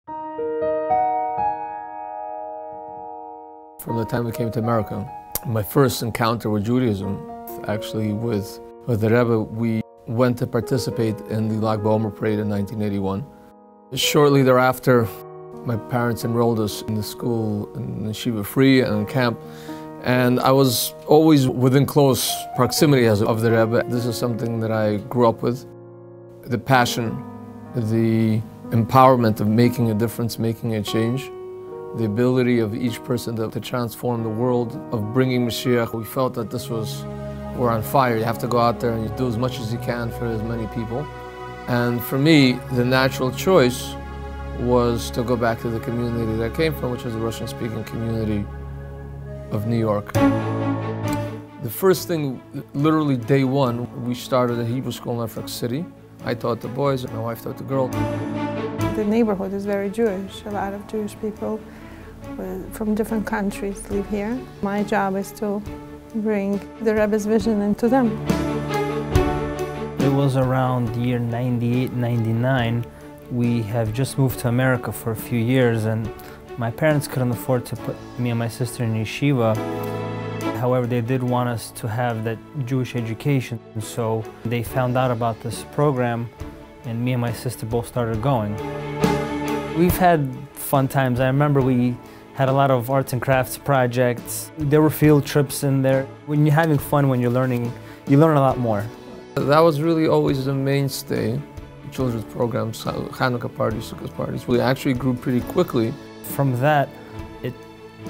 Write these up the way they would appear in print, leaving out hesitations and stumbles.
From the time we came to America, my first encounter with Judaism, actually with the Rebbe, we went to participate in the Lag BaOmer parade in 1981. Shortly thereafter, my parents enrolled us in the school in Yeshiva Free and in camp, and I was always within close proximity of the Rebbe. This is something that I grew up with. The passion, the empowerment of making a difference, making a change, the ability of each person to transform the world, of bringing Mashiach. We felt that we're on fire. You have to go out there and you do as much as you can for as many people. And for me, the natural choice was to go back to the community that I came from, which was the Russian-speaking community of New York. The first thing, literally day one, we started a Hebrew school in Africa City. I taught the boys, and my wife taught the girls. The neighborhood is very Jewish. A lot of Jewish people from different countries live here. My job is to bring the Rebbe's vision into them. It was around the year 98, 99. We have just moved to America for a few years, and my parents couldn't afford to put me and my sister in yeshiva. However, they did want us to have that Jewish education, so they found out about this program, and me and my sister both started going. We've had fun times. I remember we had a lot of arts and crafts projects. There were field trips in there. When you're having fun, when you're learning, you learn a lot more. That was really always the mainstay. Children's programs, Hanukkah parties, Sukkot parties. We actually grew pretty quickly. From that, it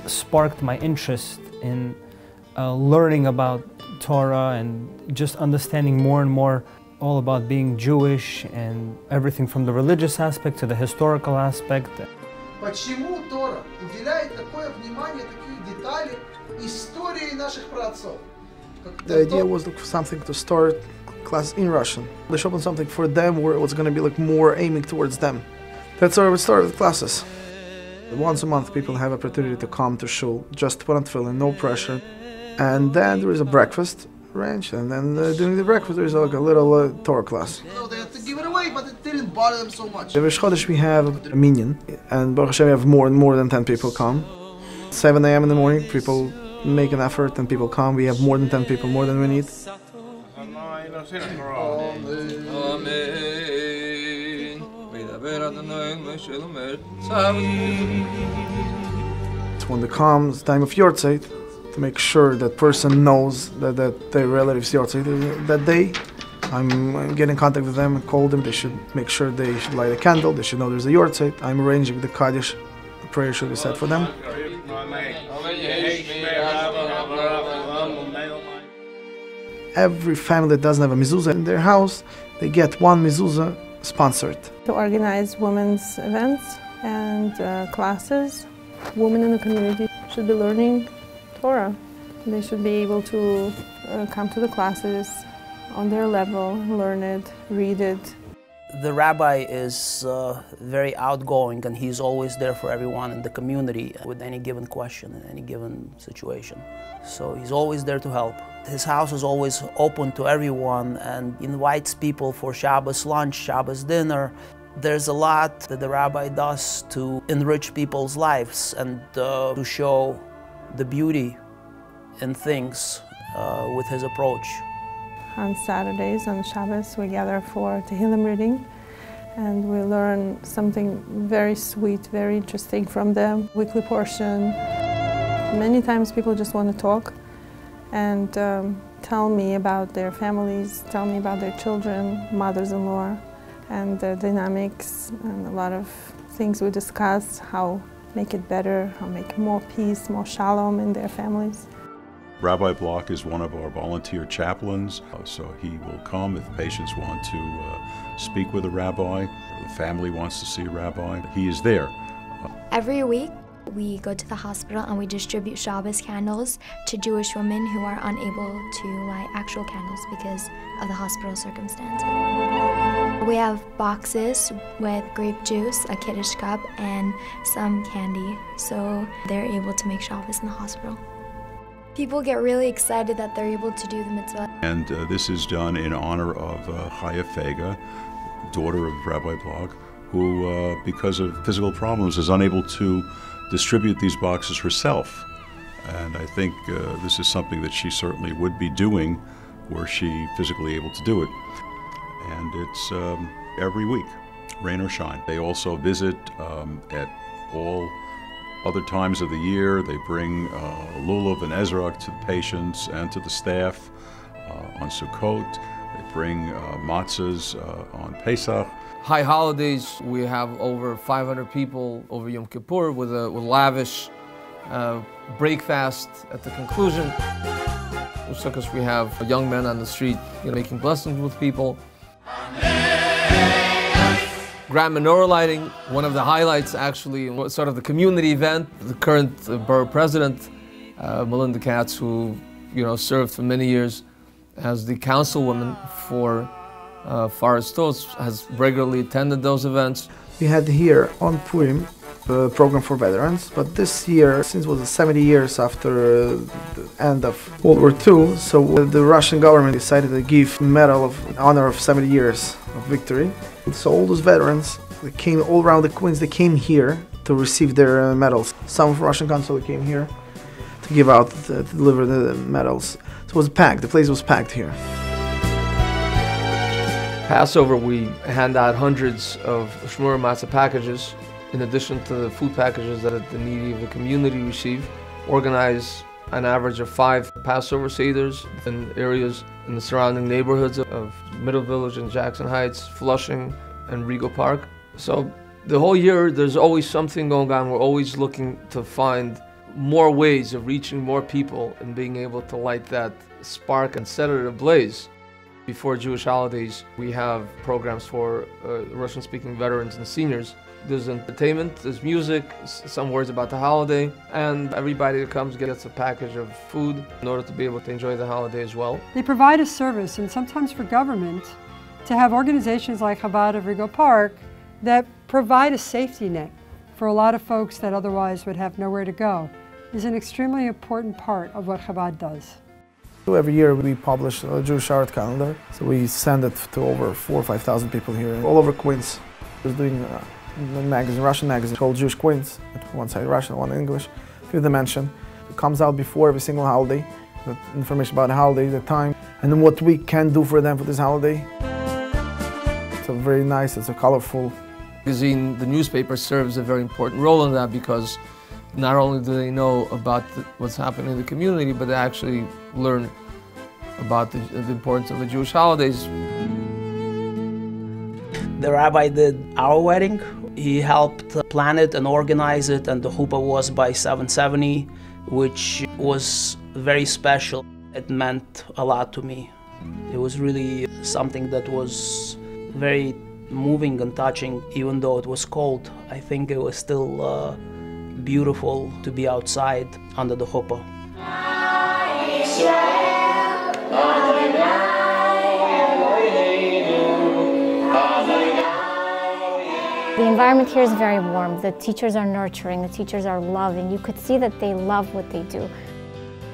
sparked my interest in learning about Torah and just understanding more and more all about being Jewish and everything from the religious aspect to the historical aspect. Почему Тора уделяет такое внимание, такие детали истории наших праотцов? The idea was to look for something to start class in Russian. They should open something for them where it was going to be like more aiming towards them. That's where we started the classes. Once a month people have opportunity to come to shul, just put on tefillin, no pressure. And then there is a breakfast arranged, and then during the breakfast there is like a little Torah class. No, they had to give it away, but it didn't bother them so much. Every Chodesh we have a minyan, and Baruch Hashem we have more than 10 people come. 7 a.m. in the morning, people make an effort and people come. We have more than 10 people, more than we need. It's when they come, it's time of Yortzeit, to make sure that person knows that their relatives Yortzeit that day. I'm getting in contact with them and call them. They should make sure they should light a candle. They should know there's a Yortzeit. I'm arranging the Kaddish. The prayer should be said for them. Every family that doesn't have a mezuzah in their house, they get one mezuzah sponsored. To organize women's events and classes, women in the community should be learning Torah. They should be able to come to the classes on their level, learn it, read it. The rabbi is very outgoing, and he's always there for everyone in the community with any given question in any given situation. So he's always there to help. His house is always open to everyone and invites people for Shabbos lunch, Shabbos dinner. There's a lot that the rabbi does to enrich people's lives and to show the beauty in things with his approach. On Saturdays, on Shabbos, we gather for Tehillim reading, and we learn something very sweet, very interesting from the weekly portion. Many times people just want to talk and tell me about their families, tell me about their children, mothers-in-law, and the dynamics, and a lot of things we discuss, how make it better, how make more peace, more shalom in their families. Rabbi Block is one of our volunteer chaplains, so he will come if patients want to speak with a rabbi, or the family wants to see a rabbi. He is there. Every week we go to the hospital and we distribute Shabbos candles to Jewish women who are unable to light actual candles because of the hospital circumstances. We have boxes with grape juice, a Kiddush cup, and some candy, so they're able to make Shabbos in the hospital. People get really excited that they're able to do the mitzvah. And this is done in honor of Chaya Fega, daughter of Rabbi Block, who, because of physical problems, is unable to distribute these boxes herself. And I think this is something that she certainly would be doing were she physically able to do it. And it's every week, rain or shine. They also visit at all other times of the year. They bring lulav and ezrak to the patients and to the staff on Sukkot. They bring matzahs on Pesach. High holidays, we have over 500 people over Yom Kippur with lavish breakfast at the conclusion. Sukkot, we have young men on the street making blessings with people. Grand menorah lighting, one of the highlights actually, sort of the community event. The current borough president, Melinda Katz, who served for many years as the councilwoman for Forest Hills, has regularly attended those events. We had here on Purim a program for veterans, but this year, since it was 70 years after the end of World War II, so the Russian government decided to give medal of honor of 70 years of victory. So all those veterans, they came all around the Queens, they came here to receive their medals. Some of Russian consulate came here to give out, to deliver the medals. So it was packed, the place was packed here. Passover, we hand out hundreds of shmura matzah packages, in addition to the food packages that the needy of the community receive. Organize an average of 5 Passover Seders in areas in the surrounding neighborhoods of Middle Village and Jackson Heights, Flushing and Rego Park. So the whole year there's always something going on. We're always looking to find more ways of reaching more people and being able to light that spark and set it ablaze. Before Jewish holidays, we have programs for Russian-speaking veterans and seniors. There's entertainment, there's music, some words about the holiday, and everybody that comes gets a package of food in order to be able to enjoy the holiday as well. They provide a service, and sometimes for government, to have organizations like Chabad of Rego Park that provide a safety net for a lot of folks that otherwise would have nowhere to go, is an extremely important part of what Chabad does. Every year we publish a Jewish art calendar, so we send it to over 4,000 or 5,000 people here all over Queens. We're doing a magazine, Russian magazine called Jewish Queens, one side Russian, one English, Fifth Dimension. It comes out before every single holiday, the information about the holiday, the time, and then what we can do for them for this holiday. It's a very nice, it's a colorful magazine. The newspaper serves a very important role in that, because not only do they know about what's happening in the community, but they actually learn about the importance of the Jewish holidays. The rabbi did our wedding. He helped plan it and organize it, and the chuppah was by 770, which was very special. It meant a lot to me. It was really something that was very moving and touching, even though it was cold. I think it was still beautiful to be outside under the chuppah. The environment here is very warm. The teachers are nurturing, the teachers are loving. You could see that they love what they do.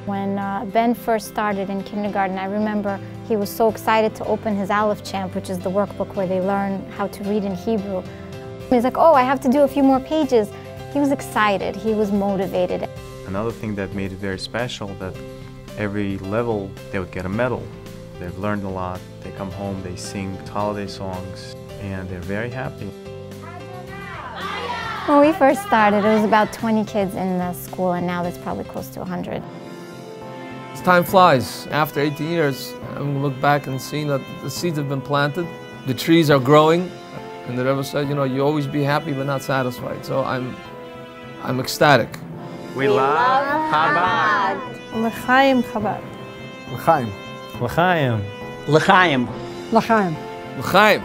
When Ben first started in kindergarten, I remember he was so excited to open his Aleph Champ, which is the workbook where they learn how to read in Hebrew. He's like, oh, I have to do a few more pages. He was excited, he was motivated. Another thing that made it very special, that every level they would get a medal. They've learned a lot, they come home, they sing holiday songs, and they're very happy. When we first started, it was about 20 kids in the school, and now there's probably close to 100. As time flies, after 18 years, I'm look back and see that the seeds have been planted, the trees are growing, and the Rebbe said, you always be happy but not satisfied. So I'm ecstatic. We love Chabad. L'chaim Chabad. L'chaim. L'chaim. L'chaim. L'chaim. L'chaim.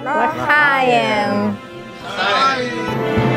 L'chaim. L'chaim.